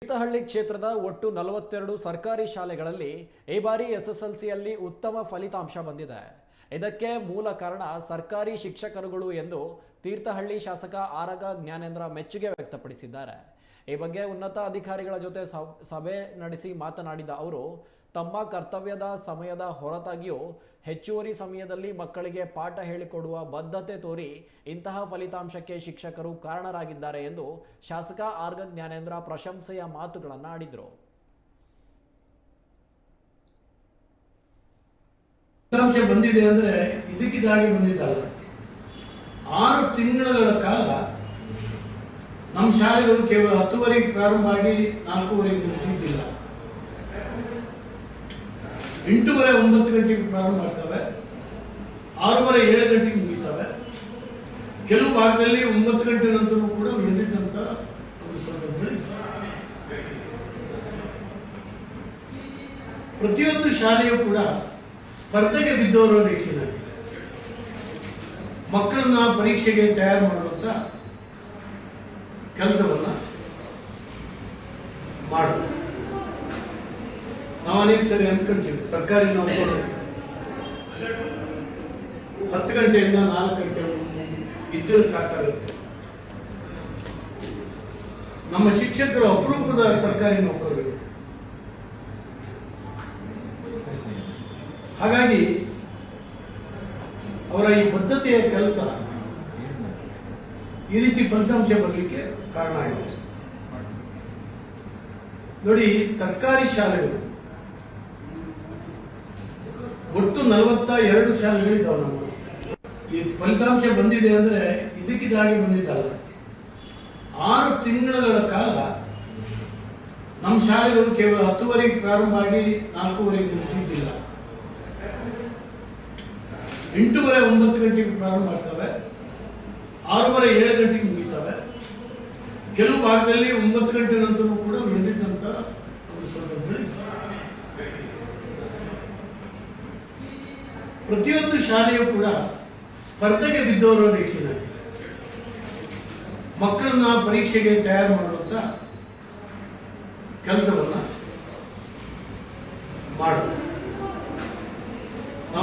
ತೀರ್ಥಹಳ್ಳಿ ಕ್ಷೇತ್ರದ ಒಟ್ಟು 42 ಸರ್ಕಾರಿ ಶಾಲೆಗಳಲ್ಲಿ ಈ ಬಾರಿ ಎಸ್ಎಸ್ಎಲ್ಸಿಯಲ್ಲಿ ಉತ್ತಮ ಫಲಿತಾಂಶ ಬಂದಿದೆ. ಇದಕ್ಕೆ ಮೂಲ ಕಾರಣ ಸರ್ಕಾರಿ ಶಿಕ್ಷಕರುಗಳು ಎಂದು ತೀರ್ಥಹಳ್ಳಿ ಶಾಸಕ ಆರಗ ಜ್ಞಾನೇಂದ್ರ ಮೆಚ್ಚುಗೆ ವ್ಯಕ್ತಪಡಿಸಿದ್ದಾರೆ. ಈ ಬಗ್ಗೆ ಉನ್ನತ ಅಧಿಕಾರಿಗಳ ಜೊತೆ ಸಭೆ ನಡೆಸಿ ಮಾತನಾಡಿದ ಅವರು, ತಮ್ಮ ಕರ್ತವ್ಯದ ಸಮಯದ ಹೊರತಾಗಿಯೂ ಹೆಚ್ಚುವರಿ ಸಮಯದಲ್ಲಿ ಮಕ್ಕಳಿಗೆ ಪಾಠ ಹೇಳಿಕೊಡುವ ಬದ್ಧತೆ ತೋರಿ ಇಂತಹ ಫಲಿತಾಂಶಕ್ಕೆ ಶಿಕ್ಷಕರು ಕಾರಣರಾಗಿದ್ದಾರೆ ಎಂದು ಶಾಸಕ ಆರಗ ಜ್ಞಾನೇಂದ್ರ ಪ್ರಶಂಸೆಯ ಮಾತುಗಳನ್ನು ಆಡಿದರು. ಫಲಿತಾಂಶ ಬಂದಿದೆ ಅಂದ್ರೆ ಇದಕ್ಕಿದಾಗಿ ಬಂದಿದ್ದಲ್ಲ. 6 ತಿಂಗಳ ಕಾಲ ನಮ್ಮ ಶಾಲೆಗಳು ಕೇವಲ 10:30 ಪ್ರಾರಂಭ ಆಗಿ 4:30 ಮುಗಿದಿಲ್ಲ. 8:30 9 ಗಂಟೆಗೆ ಪ್ರಾರಂಭ ಆಗ್ತವೆ, 6:30 7 ಗಂಟೆಗೆ ಮುಗಿತವೆ. ಕೆಲವು ಭಾಗದಲ್ಲಿ 9 ಗಂಟೆ ನಂತರ ಕೂಡ ಉಳಿದಿದ್ದಂತ ಒಂದು ಸಂದರ್ಭಗಳು. ಪ್ರತಿಯೊಂದು ಶಾಲೆಯೂ ಕೂಡ ಸ್ಪರ್ಧೆಗೆ ಬಿದ್ದವರ ರೀತಿಯಲ್ಲಿ ಮಕ್ಕಳನ್ನ ಪರೀಕ್ಷೆಗೆ ತಯಾರು ಮಾಡುವಂತ ಕೆಲಸವನ್ನ ಮಾಡೋದು. ನಾವು ಅನೇಕ ಸರಿ ಅಂದ್ಕೊಂತೀವಿ, ಸರ್ಕಾರಿ ನೌಕರರು 10 ಗಂಟೆಯಿಂದ 4 ಗಂಟೆ ಇದ್ದರೆ ಸಾಕಾಗುತ್ತೆ. ನಮ್ಮ ಶಿಕ್ಷಕರು ಅಪರೂಪದ ಸರ್ಕಾರಿ ನೌಕರರು. ಹಾಗಾಗಿ ಅವರ ಈ ಬದ್ಧತೆಯ ಕೆಲಸ ಈ ರೀತಿ ಫಲಿತಾಂಶ ಬರಲಿಕ್ಕೆ ಕಾರಣ ಆಗಿದೆ. ನೋಡಿ, ಸರ್ಕಾರಿ ಶಾಲೆಗಳು ಒಟ್ಟು 42 ಶಾಲೆಗಳಿದ್ದಾವೆ. ನಮ್ಮ ಈ ಫಲಿತಾಂಶ ಬಂದಿದೆ ಅಂದ್ರೆ ಇದಕ್ಕಿದಾಗಿ ಬಂದಿದ್ದಲ್ಲ. 6 ತಿಂಗಳ ಕಾಲ ನಮ್ಮ ಶಾಲೆಗಳು ಕೇವಲ 10:30 ಪ್ರಾರಂಭ ಆಗಿ 4:30 ಮುಗಿದಿಲ್ಲ. 8:30 9 ಗಂಟೆಗೆ ಪ್ರಾರಂಭ ಆಗ್ತವೆ, 6:30 7 ಗಂಟೆಗೆ ಮುಗಿತವೆ. ಕೆಲವು ಭಾಗದಲ್ಲಿ 9 ಗಂಟೆ ನಂತರ ಕೂಡ ಉಳಿದಿದ್ದಂತ ಒಂದು ಸಂದರ್ಭಗಳು. ಪ್ರತಿಯೊಂದು ಶಾಲೆಯೂ ಕೂಡ ಸ್ಪರ್ಧೆಗೆ ಬಿದ್ದವರ ರೀತಿಯಲ್ಲಿ ಮಕ್ಕಳನ್ನ ಪರೀಕ್ಷೆಗೆ ತಯಾರು ಮಾಡುವಂತ ಕೆಲಸವನ್ನ